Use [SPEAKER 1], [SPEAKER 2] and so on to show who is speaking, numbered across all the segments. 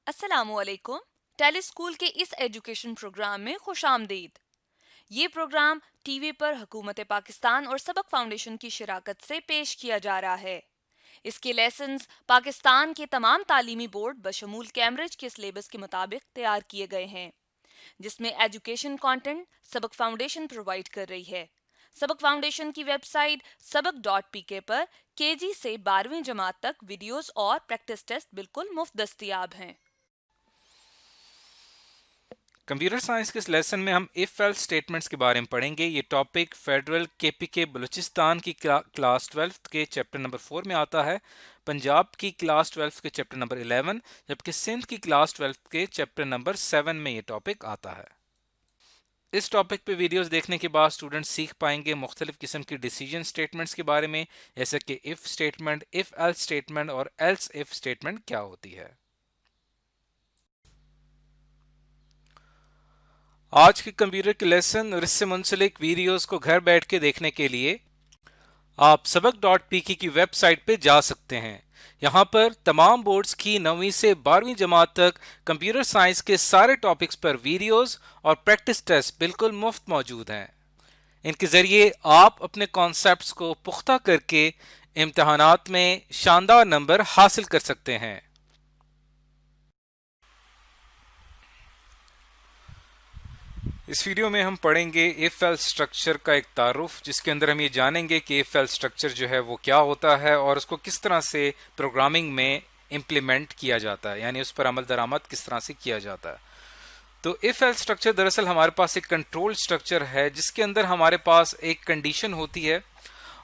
[SPEAKER 1] अस्सलामुअलैकुम। Tele school के इस एजुकेशन प्रोग्राम में खुशामदीद। ये प्रोग्राम टीवी पर हुकूमत पाकिस्तान और सबक फाउंडेशन की शिराकत से पेश किया जा रहा है। इसके लेसन्स पाकिस्तान के तमाम तालीमी बोर्ड बशमूल कैम्ब्रिज के सिलेबस के मुताबिक तैयार किए गए हैं, जिसमें एजुकेशन कंटेंट सबक फाउंडेशन प्रोवाइड कर रही है। सबक फाउंडेशन की वेबसाइट sabak.pk पर केजी से 12वीं जमात तक वीडियोस और प्रैक्टिस टेस्ट बिल्कुल मुफ्त दस्तयाब हैं।
[SPEAKER 2] कंप्यूटर साइंस के इस लेसन में हम इफ एल्स स्टेटमेंट्स के बारे में पढ़ेंगे। ये टॉपिक फेडरल केपीके बलूचिस्तान की क्लास 12 के चैप्टर नंबर 4 में आता है, पंजाब की क्लास 12 के चैप्टर नंबर 11, जबकि सिंध की क्लास 12 के चैप्टर नंबर 7 में ये टॉपिक आता है। इस टॉपिक पे वीडियोस देखने के बाद स्टूडेंट्स सीख पाएंगे मुख्तलिफ किस्म की डिसीजन स्टेटमेंट्स के बारे में, जैसे कि if statement, if else statement और एल्स इफ स्टेटमेंट क्या होती है। आज के कंप्यूटर के लेसन और इससे मुंसलिक वीडियोस को घर बैठ के देखने के लिए आप सबक.pk की वेबसाइट पे जा सकते हैं। यहाँ पर तमाम बोर्ड्स की 9वीं से 12वीं जमात तक कंप्यूटर साइंस के सारे टॉपिक्स पर वीडियोस और प्रैक्टिस टेस्ट बिल्कुल मुफ्त मौजूद हैं। इनके जरिए आप अपने कॉन्सेप्ट्स को पुख्ता करके इम्तहानात में शानदार नंबर हासिल कर सकते हैं। इस वीडियो में हम पढ़ेंगे इफ एल स्ट्रक्चर का एक तारुफ, जिसके अंदर हम ये जानेंगे कि इफ एल स्ट्रक्चर जो है वो क्या होता है और उसको किस तरह से प्रोग्रामिंग में इम्प्लीमेंट किया जाता है, यानी उस पर अमल दरामद किस तरह से किया जाता है। तो इफ एल स्ट्रक्चर दरअसल हमारे पास एक कंट्रोल स्ट्रक्चर है, जिसके अंदर हमारे पास एक कंडीशन होती है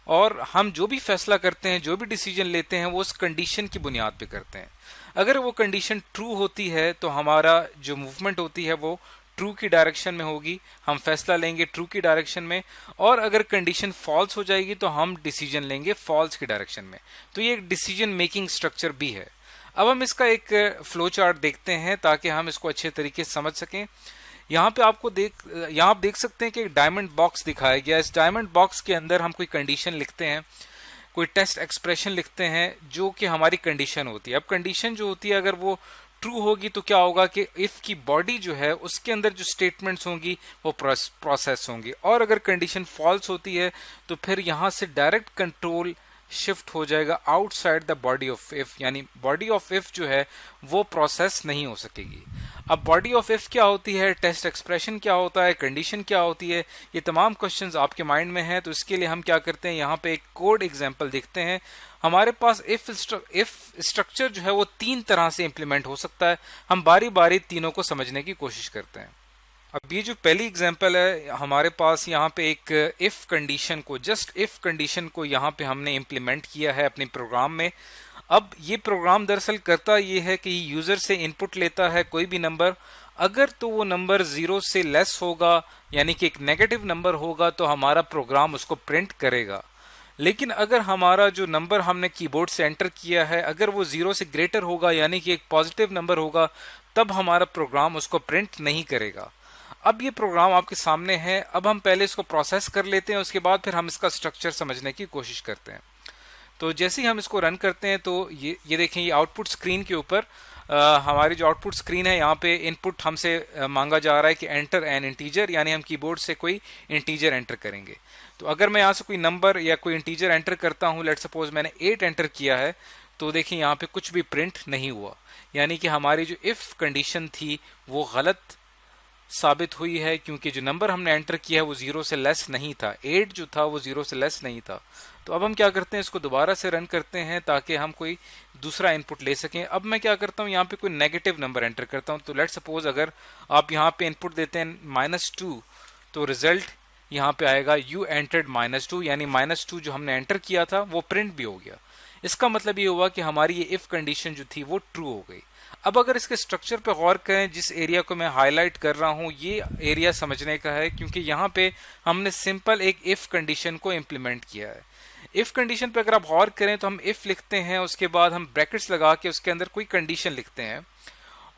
[SPEAKER 2] और हम जो भी फैसला करते हैं, जो भी डिसीजन लेते हैं, वो उस कंडीशन की बुनियाद पे करते हैं। अगर वो कंडीशन ट्रू होती है तो हमारा जो मूवमेंट होती है वो ट्रू की डायरेक्शन में होगी, हम फैसला लेंगे ट्रू की डायरेक्शन में, और अगर कंडीशन फॉल्स हो जाएगी तो हम डिसीजन लेंगे फॉल्स की डायरेक्शन में। तो ये एक डिसीजन मेकिंग स्ट्रक्चर भी है। अब हम इसका एक फ्लो चार्ट देखते हैं ताकि हम इसको अच्छे तरीके से समझ सकें। यहाँ पे यहाँ आप देख सकते हैं कि एक डायमंड बॉक्स दिखाया गया। इस डायमंड बॉक्स के अंदर हम कोई कंडीशन लिखते हैं, कोई टेस्ट एक्सप्रेशन लिखते हैं जो कि हमारी कंडीशन होती है। अब कंडीशन जो होती है अगर वो ट्रू होगी तो क्या होगा कि इफ की बॉडी जो है उसके अंदर जो स्टेटमेंट्स होंगी वो प्रोसेस होंगी, और अगर कंडीशन फॉल्स होती है तो फिर यहां से डायरेक्ट कंट्रोल शिफ्ट हो जाएगा outside the body of if, यानी बॉडी ऑफ इफ जो है वो प्रोसेस नहीं हो सकेगी। अब बॉडी ऑफ इफ क्या होती है, टेस्ट एक्सप्रेशन क्या होता है, कंडीशन क्या होती है, ये तमाम क्वेश्चंस आपके माइंड में हैं। तो इसके लिए हम क्या करते हैं, यहाँ पे एक कोड एग्जांपल देखते हैं। हमारे पास इफ स्ट्रक्चर जो है वो 3 तरह से इंप्लीमेंट हो सकता है। हम बारी बारी तीनों को समझने की कोशिश करते हैं। अब ये जो पहली एग्जांपल है, हमारे पास यहाँ पे एक इफ कंडीशन को, जस्ट इफ कंडीशन को यहाँ पे हमने इम्प्लीमेंट किया है अपने प्रोग्राम में। अब ये प्रोग्राम दरअसल करता ये है कि यूजर से इनपुट लेता है कोई भी नंबर। अगर तो वो नंबर 0 से लेस होगा, यानी कि एक नेगेटिव नंबर होगा, तो हमारा प्रोग्राम उसको प्रिंट करेगा। लेकिन अगर हमारा जो नंबर हमने कीबोर्ड से एंटर किया है अगर वो 0 से ग्रेटर होगा, यानी कि एक पॉजिटिव नंबर होगा, तब हमारा प्रोग्राम उसको प्रिंट नहीं करेगा। अब ये प्रोग्राम आपके सामने है। अब हम पहले इसको प्रोसेस कर लेते हैं, उसके बाद फिर हम इसका स्ट्रक्चर समझने की कोशिश करते हैं। तो जैसे ही हम इसको रन करते हैं तो ये देखें, ये आउटपुट स्क्रीन के ऊपर हमारी जो आउटपुट स्क्रीन है, यहाँ पे इनपुट हमसे मांगा जा रहा है कि एंटर एन इंटीजर, यानी हम कीबोर्ड से कोई इंटीजर एंटर करेंगे। तो अगर मैं यहाँ से कोई नंबर या कोई इंटीजर एंटर करता हूँ, लेट सपोज मैंने 8 एंटर किया है, तो देखिए यहाँ पे कुछ भी प्रिंट नहीं हुआ, यानी कि हमारी जो इफ कंडीशन थी वो गलत साबित हुई है, क्योंकि जो नंबर हमने एंटर किया है वो 0 से लेस नहीं था। 8 जो था वो 0 से लेस नहीं था। तो अब हम क्या करते हैं, इसको दोबारा से रन करते हैं ताकि हम कोई दूसरा इनपुट ले सकें। अब मैं क्या करता हूँ, यहाँ पे कोई नेगेटिव नंबर एंटर करता हूँ। तो लेट सपोज अगर आप यहाँ पे इनपुट देते हैं -2, तो रिजल्ट यहाँ पे आएगा यू एंटर्ड -2, यानी -2 जो हमने एंटर किया था वो प्रिंट भी हो गया। इसका मतलब ये हुआ कि हमारी ये इफ कंडीशन जो थी वो ट्रू हो गई। अब अगर इसके स्ट्रक्चर पे गौर करें, जिस एरिया को मैं हाईलाइट कर रहा हूं, ये एरिया समझने का है, क्योंकि यहाँ पे हमने सिंपल एक इफ कंडीशन को इम्प्लीमेंट किया है। इफ कंडीशन पे अगर आप गौर करें तो हम इफ लिखते हैं, उसके बाद हम ब्रैकेट्स लगा के उसके अंदर कोई कंडीशन लिखते हैं,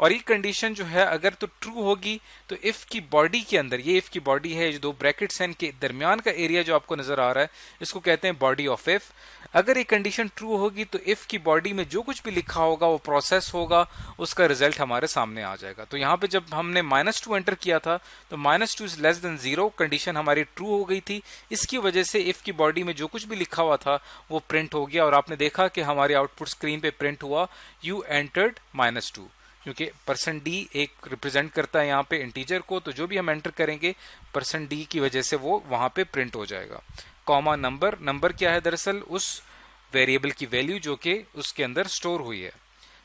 [SPEAKER 2] और ये कंडीशन जो है अगर तो ट्रू होगी तो इफ की बॉडी के अंदर, ये इफ की बॉडी है, जो दो ब्रैकेट्स हैं इनके दरमियान का एरिया जो आपको नजर आ रहा है इसको कहते हैं बॉडी ऑफ इफ। अगर ये कंडीशन ट्रू होगी तो इफ की बॉडी में जो कुछ भी लिखा होगा वो प्रोसेस होगा, उसका रिजल्ट हमारे सामने आ जाएगा। तो यहाँ पे जब हमने -2 एंटर किया था तो -2 इज लेस देन 0 कंडीशन हमारी ट्रू हो गई थी। इसकी वजह से इफ की बॉडी में जो कुछ भी लिखा हुआ था वो प्रिंट हो गया और आपने देखा कि हमारी आउटपुट स्क्रीन पे प्रिंट हुआ यू एंटर्ड -2, क्योंकि %d एक रिप्रेजेंट करता है यहाँ पे इंटीजर को, तो जो भी हम एंटर करेंगे %d की वजह से वो वहां पे प्रिंट हो जाएगा। कॉमा नंबर, नंबर क्या है दरअसल उस वेरिएबल की वैल्यू जो कि उसके अंदर स्टोर हुई है।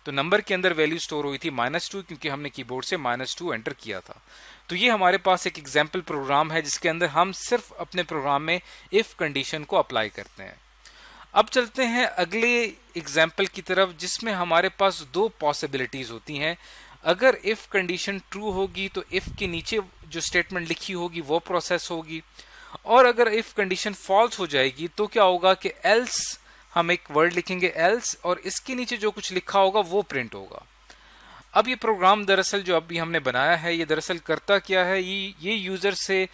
[SPEAKER 2] तो नंबर के अंदर वैल्यू स्टोर हुई थी -2 क्योंकि हमने कीबोर्ड से -2 एंटर किया था। तो ये हमारे पास एक एग्जाम्पल प्रोग्राम है जिसके अंदर हम सिर्फ अपने प्रोग्राम में इफ कंडीशन को अप्लाई करते हैं। अब चलते हैं अगले एग्जाम्पल की तरफ जिसमें हमारे पास दो पॉसिबिलिटीज होती हैं। अगर इफ कंडीशन ट्रू होगी तो इफ के नीचे जो स्टेटमेंट लिखी होगी वो प्रोसेस होगी, और अगर इफ कंडीशन फॉल्स हो जाएगी तो क्या होगा कि एल्स, हम एक वर्ड लिखेंगे एल्स और इसके नीचे जो कुछ लिखा होगा वो प्रिंट होगा। अब ये प्रोग्राम दरअसल जो अभी हमने बनाया है ये दरअसल करता क्या है, ये यूजर से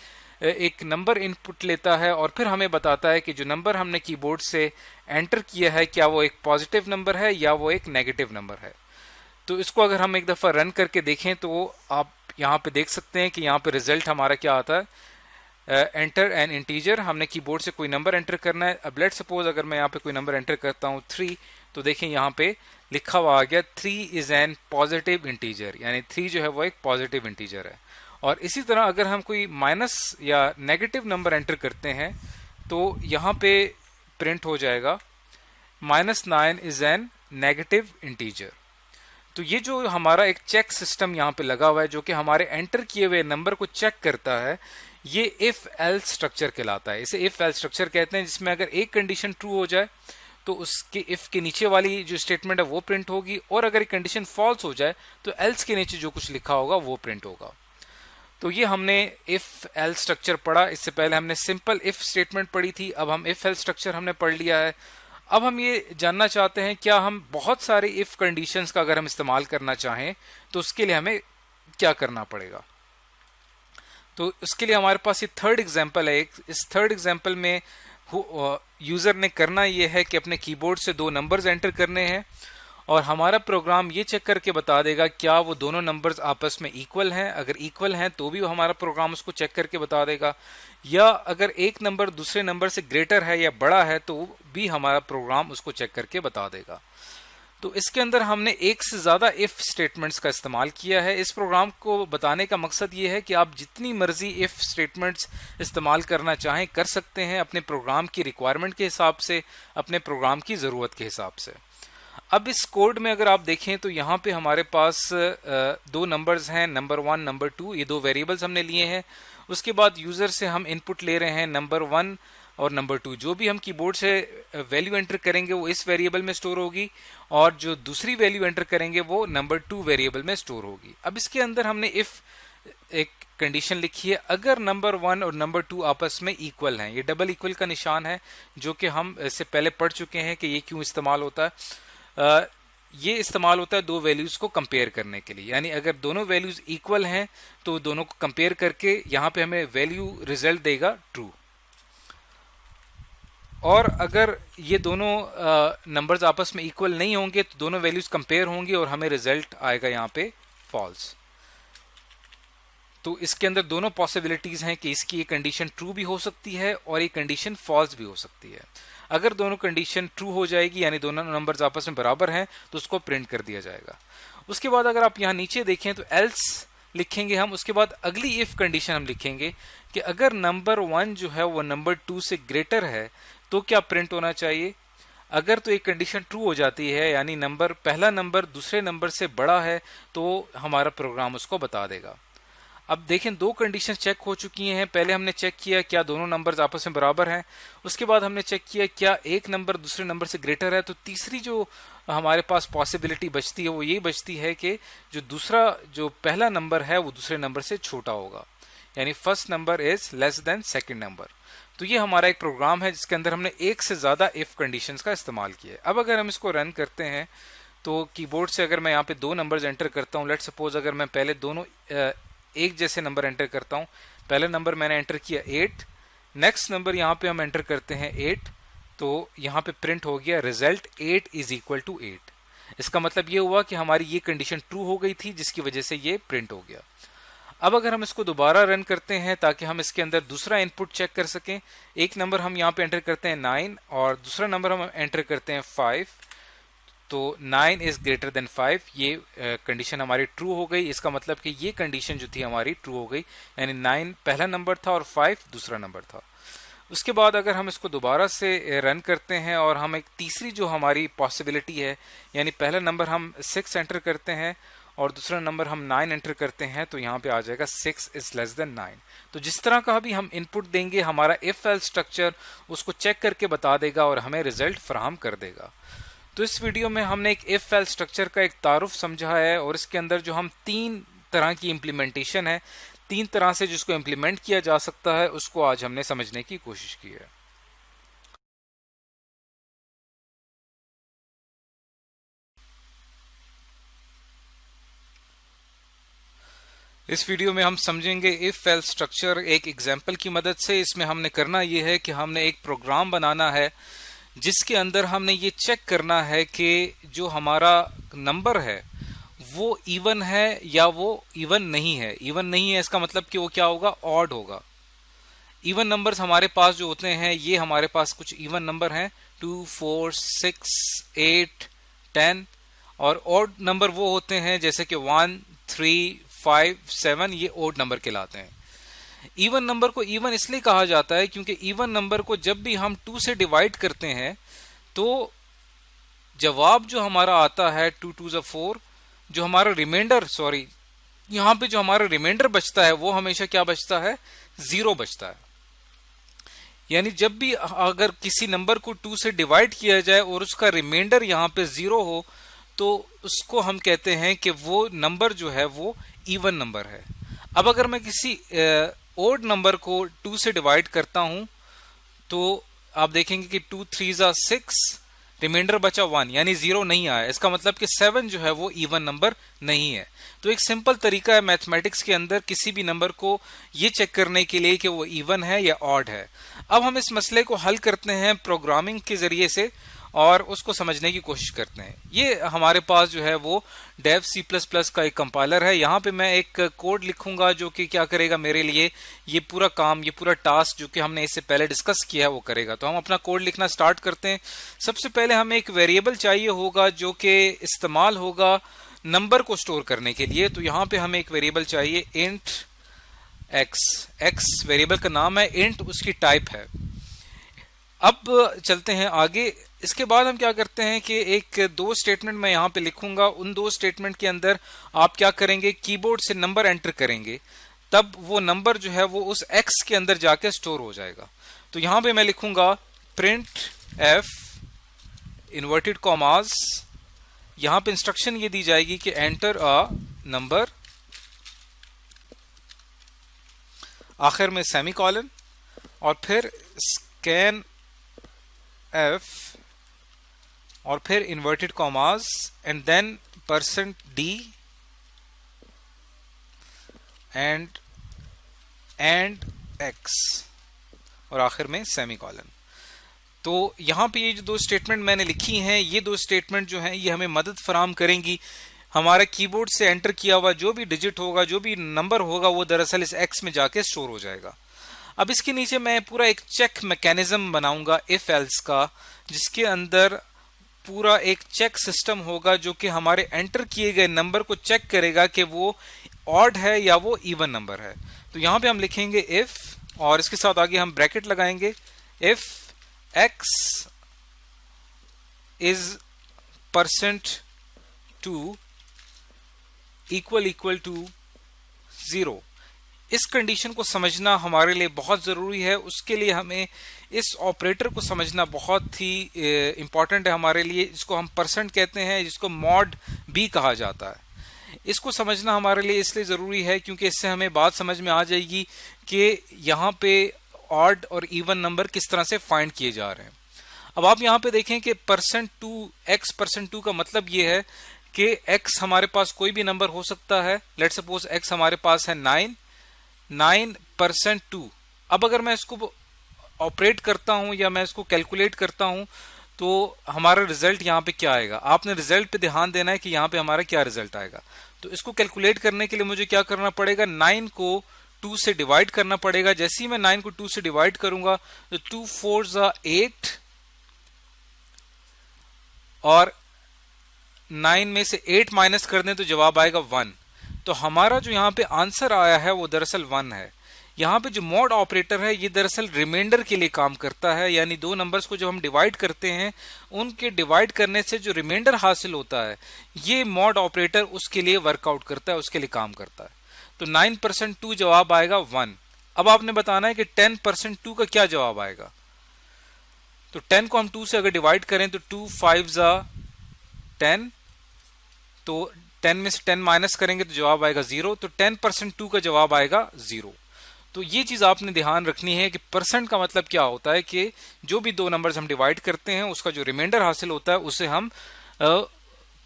[SPEAKER 2] एक नंबर इनपुट लेता है और फिर हमें बताता है कि जो नंबर हमने कीबोर्ड से एंटर किया है क्या वो एक पॉजिटिव नंबर है या वो एक नेगेटिव नंबर है। तो इसको अगर हम एक दफा रन करके देखें तो आप यहाँ पे देख सकते हैं कि यहाँ पे रिजल्ट हमारा क्या आता है, एंटर एन इंटीजर, हमने कीबोर्ड से कोई नंबर एंटर करना है। अब लेट्स सपोज अगर मैं यहाँ पे कोई नंबर एंटर करता हूँ 3, तो देखें यहाँ पे लिखा हुआ आ गया 3 इज एन पॉजिटिव इंटीजर, यानी 3 जो है वो एक पॉजिटिव इंटीजर है। और इसी तरह अगर हम कोई माइनस या नेगेटिव नंबर एंटर करते हैं तो यहाँ पे प्रिंट हो जाएगा -9 इज एन नेगेटिव इंटीजर। तो ये जो हमारा एक चेक सिस्टम यहाँ पे लगा हुआ है जो कि हमारे एंटर किए हुए नंबर को चेक करता है, ये इफ एल्स स्ट्रक्चर कहलाता है। इसे इफ एल्स स्ट्रक्चर कहते हैं, जिसमें अगर एक कंडीशन ट्रू हो जाए तो उसके इफ के नीचे वाली जो स्टेटमेंट है वो प्रिंट होगी, और अगर एक कंडीशन फॉल्स हो जाए तो एल्स के नीचे जो कुछ लिखा होगा वो प्रिंट होगा। तो ये हमने इफ एल्स स्ट्रक्चर पढ़ा। इससे पहले हमने सिंपल इफ स्टेटमेंट पढ़ी थी, अब हम इफ एल्स स्ट्रक्चर हमने पढ़ लिया है। अब हम ये जानना चाहते हैं क्या हम बहुत सारे इफ कंडीशंस का अगर हम इस्तेमाल करना चाहें तो उसके लिए हमें क्या करना पड़ेगा। तो उसके लिए हमारे पास ये थर्ड एग्जाम्पल है। इस थर्ड एग्जाम्पल में यूजर ने करना ये है कि अपने कीबोर्ड से दो नंबर्स एंटर करने हैं और हमारा प्रोग्राम ये चेक करके बता देगा क्या वो दोनों नंबर्स आपस में इक्वल हैं। अगर इक्वल हैं तो भी वो हमारा प्रोग्राम उसको चेक करके बता देगा, या अगर एक नंबर दूसरे नंबर से ग्रेटर है या बड़ा है तो भी हमारा प्रोग्राम उसको चेक करके बता देगा। तो इसके अंदर हमने एक से ज्यादा इफ स्टेटमेंट्स का इस्तेमाल किया है। इस प्रोग्राम को बताने का मकसद ये है कि आप जितनी मर्जी इफ स्टेटमेंट्स इस्तेमाल करना चाहें कर सकते हैं, अपने प्रोग्राम की रिक्वायरमेंट के हिसाब से, अपने प्रोग्राम की जरूरत के हिसाब से। अब इस कोड में अगर आप देखें तो यहाँ पे हमारे पास दो नंबर्स हैं, नंबर 1 नंबर 2, ये दो वेरिएबल्स हमने लिए हैं। उसके बाद यूजर से हम इनपुट ले रहे हैं नंबर 1 और नंबर 2। जो भी हम कीबोर्ड से वैल्यू एंटर करेंगे वो इस वेरिएबल में स्टोर होगी, और जो दूसरी वैल्यू एंटर करेंगे वो नंबर 2 वेरिएबल में स्टोर होगी। अब इसके अंदर हमने इफ एक कंडीशन लिखी है, अगर नंबर 1 और नंबर 2 आपस में इक्वल हैं। ये डबल इक्वल का निशान है जो कि हम इससे पहले पढ़ चुके हैं कि ये क्यों इस्तेमाल होता है। ये इस्तेमाल होता है दो वैल्यूज को कंपेयर करने के लिए, यानी अगर दोनों वैल्यूज इक्वल हैं तो दोनों को कंपेयर करके यहाँ पे हमें वैल्यू रिजल्ट देगा ट्रू, और अगर ये दोनों नंबर्स आपस में इक्वल नहीं होंगे तो दोनों वैल्यूज कंपेयर होंगी और हमें रिजल्ट आएगा यहाँ पे फॉल्स। तो इसके अंदर दोनों पॉसिबिलिटीज हैं कि इसकी ये कंडीशन ट्रू भी हो सकती है और ये कंडीशन फॉल्स भी हो सकती है। अगर दोनों कंडीशन ट्रू हो जाएगी यानी दोनों नंबर्स आपस में बराबर हैं तो उसको प्रिंट कर दिया जाएगा। उसके बाद अगर आप यहाँ नीचे देखें तो एल्स लिखेंगे हम, उसके बाद अगली इफ कंडीशन हम लिखेंगे कि अगर नंबर 1 जो है वो नंबर 2 से ग्रेटर है तो क्या प्रिंट होना चाहिए। अगर तो एक कंडीशन ट्रू हो जाती है यानी पहला नंबर दूसरे नंबर से बड़ा है तो हमारा प्रोग्राम उसको बता देगा। अब देखें दो कंडीशन चेक हो चुकी हैं। पहले हमने चेक किया क्या दोनों नंबर्स आपस में बराबर हैं, उसके बाद हमने चेक किया क्या एक नंबर दूसरे नंबर से ग्रेटर है। तो तीसरी जो हमारे पास पॉसिबिलिटी बचती है वो ये बचती है कि जो पहला नंबर है वो दूसरे नंबर से छोटा होगा, यानी first number is less than second number. तो ये हमारा एक प्रोग्राम है जिसके अंदर हमने एक से ज्यादा इफ कंडीशंस का इस्तेमाल किया है। अब अगर हम इसको रन करते हैं तो कीबोर्ड से अगर मैं यहाँ पे दो नंबर्स एंटर करता हूँ, लेट सपोज अगर मैं पहले दोनों एक जैसे नंबर एंटर करता हूँ, पहला नंबर मैंने एंटर किया 8, नेक्स्ट नंबर यहाँ पे हम एंटर करते हैं 8, तो यहाँ पे प्रिंट हो गया रिजल्ट 8 इज इक्वल टू 8। इसका मतलब ये हुआ कि हमारी ये कंडीशन ट्रू हो गई थी, जिसकी वजह से ये प्रिंट हो गया। अब अगर हम इसको दोबारा रन करते हैं ताकि हम इसके अंदर दूसरा इनपुट चेक कर सकें, एक नंबर हम यहाँ पे एंटर करते हैं 9 और दूसरा नंबर हम एंटर करते हैं 5, तो 9 इज ग्रेटर देन 5, ये कंडीशन हमारी ट्रू हो गई। इसका मतलब कि ये कंडीशन जो थी हमारी ट्रू हो गई, यानी 9 पहला नंबर था और 5 दूसरा नंबर था। उसके बाद अगर हम इसको दोबारा से रन करते हैं और हम एक तीसरी जो हमारी पॉसिबिलिटी है, यानी पहला नंबर हम 6 एंटर करते हैं और दूसरा नंबर हम 9 एंटर करते हैं, तो यहाँ पे आ जाएगा 6 इज लेस देन 9। तो जिस तरह का भी हम इनपुट देंगे, हमारा इफ एल्स स्ट्रक्चर उसको चेक करके बता देगा और हमें रिजल्ट फराहम कर देगा। तो इस वीडियो में हमने एक इफ एल्स स्ट्रक्चर का एक तारुफ समझा है और इसके अंदर जो हम 3 तरह की इम्प्लीमेंटेशन है, 3 तरह से जिसको इम्प्लीमेंट किया जा सकता है, उसको आज हमने समझने की कोशिश की है। इस वीडियो में हम समझेंगे इफ एल्स स्ट्रक्चर एक एग्जाम्पल की मदद से। इसमें हमने करना यह है कि हमने एक प्रोग्राम बनाना है जिसके अंदर हमने ये चेक करना है कि जो हमारा नंबर है वो इवन है या वो इवन नहीं है। इवन नहीं है इसका मतलब कि वो क्या होगा, ऑड होगा। इवन नंबर्स हमारे पास जो होते हैं, ये हमारे पास कुछ इवन नंबर हैं 2, 4, 6, 8, 10, और ऑड नंबर वो होते हैं जैसे कि 1, 3, 5, 7, ये ऑड नंबर कहलाते हैं। इवन नंबर को इवन इसलिए कहा जाता है क्योंकि इवन नंबर को जब भी हम 2 से डिवाइड करते हैं तो जवाब जो हमारा आता है 2 2 4, जो हमारा रिमाइंडर यहाँ पे जो हमारा रिमाइंडर बचता है वो हमेशा क्या बचता है, 0 बचता है। यानी जब भी अगर किसी नंबर को 2 से डिवाइड किया जाए और उसका रिमाइंडर यहाँ पे 0 हो, तो उसको हम कहते हैं कि वो नंबर जो है वो इवन नंबर है। अब अगर मैं किसी ओड नंबर को 2 से डिवाइड करता हूं तो आप देखेंगे कि 2 3 6, रिमाइंडर बचा 1, यानी 0 नहीं आया। इसका मतलब कि 7 जो है वो इवन नंबर नहीं है। तो एक सिंपल तरीका है मैथमेटिक्स के अंदर किसी भी नंबर को ये चेक करने के लिए कि वो इवन है या ऑड है। अब हम इस मसले को हल करते हैं प्रोग्रामिंग के जरिए से और उसको समझने की कोशिश करते हैं। ये हमारे पास जो है वो डेव C++ का एक कंपाइलर है। यहाँ पे मैं एक कोड लिखूंगा जो कि क्या करेगा, मेरे लिए ये पूरा काम, ये पूरा टास्क जो कि हमने इससे पहले डिस्कस किया है वो करेगा। तो हम अपना कोड लिखना स्टार्ट करते हैं। सबसे पहले हमें एक वेरिएबल चाहिए होगा जो कि इस्तेमाल होगा नंबर को स्टोर करने के लिए। तो यहाँ पे हमें एक वेरिएबल चाहिए इंट x वेरिएबल का नाम है, इंट उसकी टाइप है। अब चलते हैं आगे। इसके बाद हम क्या करते हैं कि एक 2 स्टेटमेंट मैं यहाँ पे लिखूंगा। उन 2 स्टेटमेंट के अंदर आप क्या करेंगे, कीबोर्ड से नंबर एंटर करेंगे, तब वो नंबर जो है वो उस x के अंदर जाके स्टोर हो जाएगा। तो यहाँ पे मैं लिखूंगा प्रिंट f इन्वर्टेड कॉमास। यहाँ पे इंस्ट्रक्शन ये दी जाएगी कि एंटर अ नंबर, आखिर में सेमीकोलन, और फिर स्कैन f और फिर inverted commas and then %d and x और आखिर में सेमीकोलन। तो यहाँ पे ये जो 2 स्टेटमेंट मैंने लिखी हैं, ये 2 स्टेटमेंट जो हैं ये हमें मदद फराहम करेंगी। हमारे कीबोर्ड से एंटर किया हुआ जो भी डिजिट होगा, जो भी नंबर होगा, वो दरअसल इस x में जाके स्टोर हो जाएगा। अब इसके नीचे मैं पूरा एक चेक मैकेनिज्म बनाऊंगा इफ एल्स का, जिसके अंदर पूरा एक चेक सिस्टम होगा जो कि हमारे एंटर किए गए नंबर को चेक करेगा कि वो ऑड है या वो इवन नंबर है। तो यहाँ पे हम लिखेंगे इफ, और इसके साथ आगे हम ब्रैकेट लगाएंगे, if x is %2 equal to 0। इस कंडीशन को समझना हमारे लिए बहुत ज़रूरी है। उसके लिए हमें इस ऑपरेटर को समझना बहुत ही इम्पॉर्टेंट है हमारे लिए, जिसको हम % कहते हैं, जिसको मॉड b कहा जाता है। इसको समझना हमारे लिए इसलिए ज़रूरी है क्योंकि इससे हमें बात समझ में आ जाएगी कि यहाँ पे ऑड और इवन नंबर किस तरह से फाइंड किए जा रहे हैं। अब आप यहाँ पे देखें कि %2 x %2 का मतलब ये है कि x हमारे पास कोई भी नंबर हो सकता है। लेट्स सपोज x हमारे पास है 9%2। अब अगर मैं इसको ऑपरेट करता हूं या मैं इसको कैलकुलेट करता हूं तो हमारा रिजल्ट यहाँ पे क्या आएगा। आपने रिजल्ट पे ध्यान देना है कि यहाँ पे हमारा क्या रिजल्ट आएगा। तो इसको कैलकुलेट करने के लिए मुझे क्या करना पड़ेगा, 9 को 2 से डिवाइड करना पड़ेगा। जैसे ही मैं 9 को 2 से डिवाइड करूंगा तो 2 4 8 और 9 में से 8 माइनस कर दें तो जवाब आएगा 1। तो हमारा जो यहाँ पे आंसर आया है वो दरअसल 1 है। यहाँ पे जो मॉड ऑपरेटर है ये दरअसल रिमाइंडर के लिए काम करता है, यानी दो नंबर्स को जब हम डिवाइड करते हैं उनके डिवाइड करने से जो रिमाइंडर हासिल होता है ये मॉड ऑपरेटर उसके लिए वर्कआउट करता है, उसके लिए काम करता है। तो 9%2 जवाब आएगा 1। अब आपने बताना है कि 10%2 का क्या जवाब आएगा। तो 10 को हम 2 से अगर डिवाइड करें तो 2 5 10, तो 10 में से 10 माइनस करेंगे तो जवाब आएगा 0। तो 10%2 का जवाब आएगा 0। तो ये चीज आपने ध्यान रखनी है कि परसेंट का मतलब क्या होता है कि जो भी दो नंबर्स हम डिवाइड करते हैं उसका जो रिमाइंडर हासिल होता है उसे हम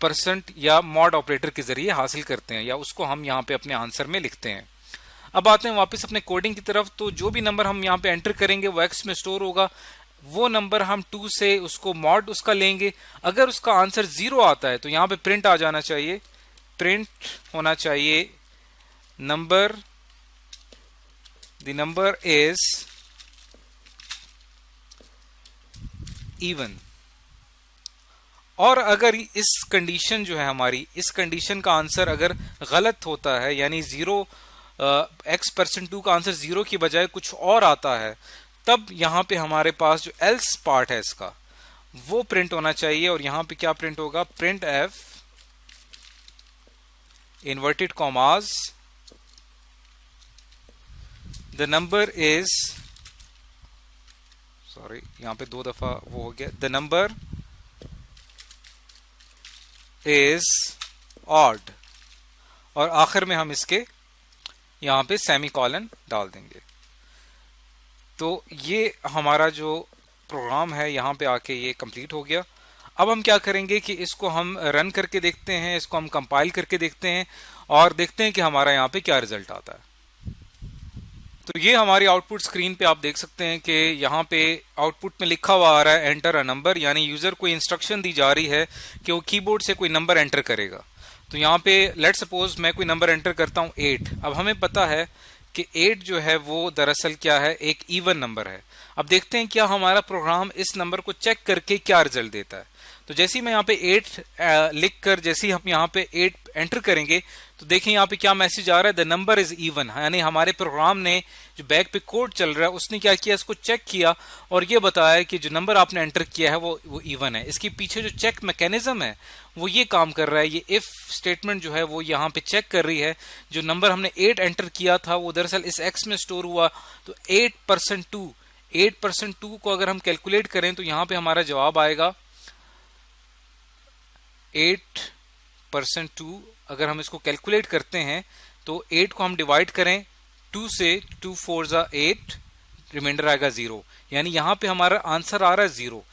[SPEAKER 2] परसेंट या मॉड ऑपरेटर के जरिए हासिल करते हैं, या उसको हम यहाँ पे अपने आंसर में लिखते हैं। अब आते हैं वापस अपने कोडिंग की तरफ। तो जो भी नंबर हम यहाँ पे एंटर करेंगे वो एक्स में स्टोर होगा। वो नंबर हम 2 से उसको मॉड उसका लेंगे। अगर उसका आंसर 0 आता है तो यहाँ पे प्रिंट आ जाना चाहिए, प्रिंट होना चाहिए number, the number is even. और अगर इस कंडीशन जो है हमारी, इस कंडीशन का आंसर अगर गलत होता है, यानी 0 x%2 का आंसर 0 की बजाय कुछ और आता है, तब यहां पे हमारे पास जो एल्स पार्ट है इसका वो प्रिंट होना चाहिए। और यहां पे क्या प्रिंट होगा, print F inverted commas the number is, sorry यहां पे दो दफा वो हो गया, द नंबर इज ऑड। और आखिर में हम इसके यहां पे सेमीकोलन डाल देंगे। तो ये हमारा जो प्रोग्राम है यहाँ पे आके ये कंप्लीट हो गया। अब हम क्या करेंगे कि इसको हम रन करके देखते हैं, इसको हम कंपाइल करके देखते हैं और देखते हैं कि हमारा यहाँ पे क्या रिजल्ट आता है। तो ये हमारी आउटपुट स्क्रीन पे आप देख सकते हैं कि यहाँ पे आउटपुट में लिखा हुआ आ रहा है एंटर अ नंबर, यानी यूजर को इंस्ट्रक्शन दी जा रही है कि वो कीबोर्ड से कोई नंबर एंटर करेगा। तो यहाँ पे लेट सपोज मैं कोई नंबर एंटर करता हूँ 8। अब हमें पता है कि 8 जो है वो दरअसल क्या है, एक इवन नंबर है। अब देखते हैं क्या हमारा प्रोग्राम इस नंबर को चेक करके क्या रिजल्ट देता है। तो जैसे ही मैं यहाँ पे 8 लिख कर जैसे ही हम यहाँ पे 8 एंटर करेंगे तो देखें यहाँ पे क्या मैसेज आ रहा है, द नंबर इज इवन। यानी हमारे प्रोग्राम ने जो बैक पे कोड चल रहा है उसने क्या किया, इसको चेक किया और ये बताया कि जो नंबर आपने एंटर किया है वो इवन है। इसके पीछे जो चेक मैकेनिज्म है वो ये काम कर रहा है। ये इफ स्टेटमेंट जो है वो यहाँ पे चेक कर रही है जो नंबर हमने 8 एंटर किया था वो दरअसल इस एक्स में स्टोर हुआ। तो 8% 2 को अगर हम कैलकुलेट करें तो यहाँ पे हमारा जवाब आएगा 8%2। अगर हम इसको कैलकुलेट करते हैं तो 8 को हम डिवाइड करें 2 से, 2 4 8, रिमाइंडर आएगा 0। यानी यहाँ पे हमारा आंसर आ रहा है 0।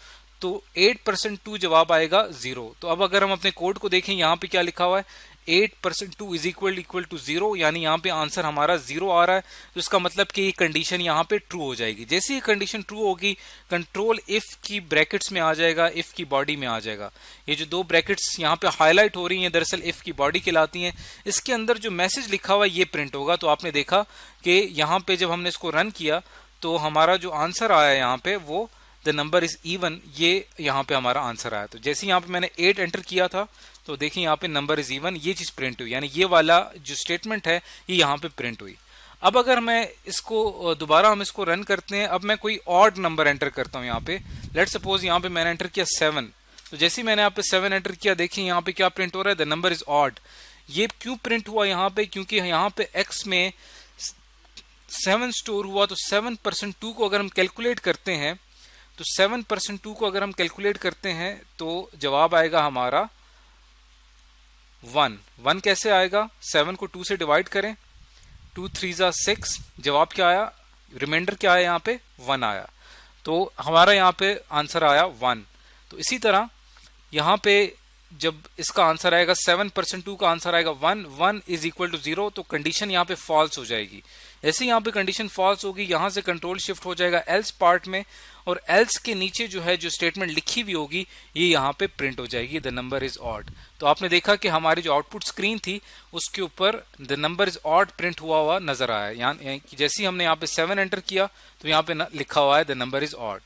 [SPEAKER 2] तो 8%2 जवाब आएगा 0। तो अब अगर हम अपने कोड को देखें यहाँ पे क्या लिखा हुआ है, 8%2 इज इक्वल टू 0, यानी यहाँ पे आंसर हमारा 0 आ रहा है। तो इसका मतलब कि ये कंडीशन यहाँ पे ट्रू हो जाएगी। जैसे ही कंडीशन ट्रू होगी कंट्रोल इफ की ब्रैकेट्स में आ जाएगा, इफ की बॉडी में आ जाएगा। ये जो दो ब्रैकेट्स यहाँ पे हाईलाइट हो रही हैं दरअसल इफ की बॉडी कहलाती हैं। इसके अंदर जो मैसेज लिखा हुआ है ये प्रिंट होगा। तो आपने देखा कि यहाँ पे जब हमने इसको रन किया तो हमारा जो आंसर आया यहाँ पे वो द नंबर इज इवन, ये यहाँ पे हमारा आंसर आया। तो जैसे यहाँ पे मैंने 8 एंटर किया था तो देखिए यहाँ पे नंबर इज इवन, ये चीज प्रिंट हुई, यानी ये वाला जो स्टेटमेंट है ये यहाँ पे प्रिंट हुई। अब अगर मैं इसको दोबारा हम इसको रन करते हैं, अब मैं कोई ऑड नंबर एंटर करता हूँ यहाँ पे। लेट सपोज यहाँ पे मैंने एंटर किया 7। तो जैसे ही मैंने यहाँ पे 7 एंटर किया देखिए यहाँ पे क्या प्रिंट हो रहा है, द नंबर इज ऑड। ये क्यों प्रिंट हुआ यहाँ पे, क्योंकि यहाँ पे एक्स में 7 स्टोर हुआ। तो 7%2 को अगर हम कैलकुलेट करते हैं तो 7%2 को अगर हम कैलकुलेट करते हैं तो जवाब आएगा हमारा 1 कैसे आएगा, 7 को 2 से डिवाइड करें, 2 3 6, जवाब क्या आया, रिमाइंडर क्या आया यहाँ पे 1 आया। तो हमारा यहाँ पे आंसर आया 1। तो इसी तरह यहाँ पे जब इसका आंसर आएगा 7% 2 का आंसर आएगा 1, 1 इज इक्वल टू 0, तो कंडीशन यहाँ पे फॉल्स हो जाएगी। ऐसे यहाँ पे कंडीशन फॉल्स होगी, यहाँ से कंट्रोल शिफ्ट हो जाएगा एल्स पार्ट में, और एल्स के नीचे जो है जो स्टेटमेंट लिखी हुई होगी ये यहाँ पे प्रिंट हो जाएगी, द नंबर इज ऑड। तो आपने देखा कि हमारी जो आउटपुट स्क्रीन थी उसके ऊपर the number is odd print हुआ नजर आया। यहाँ जैसे ही हमने यहाँ पे 7 एंटर किया तो यहाँ पे लिखा हुआ है द नंबर इज ऑड।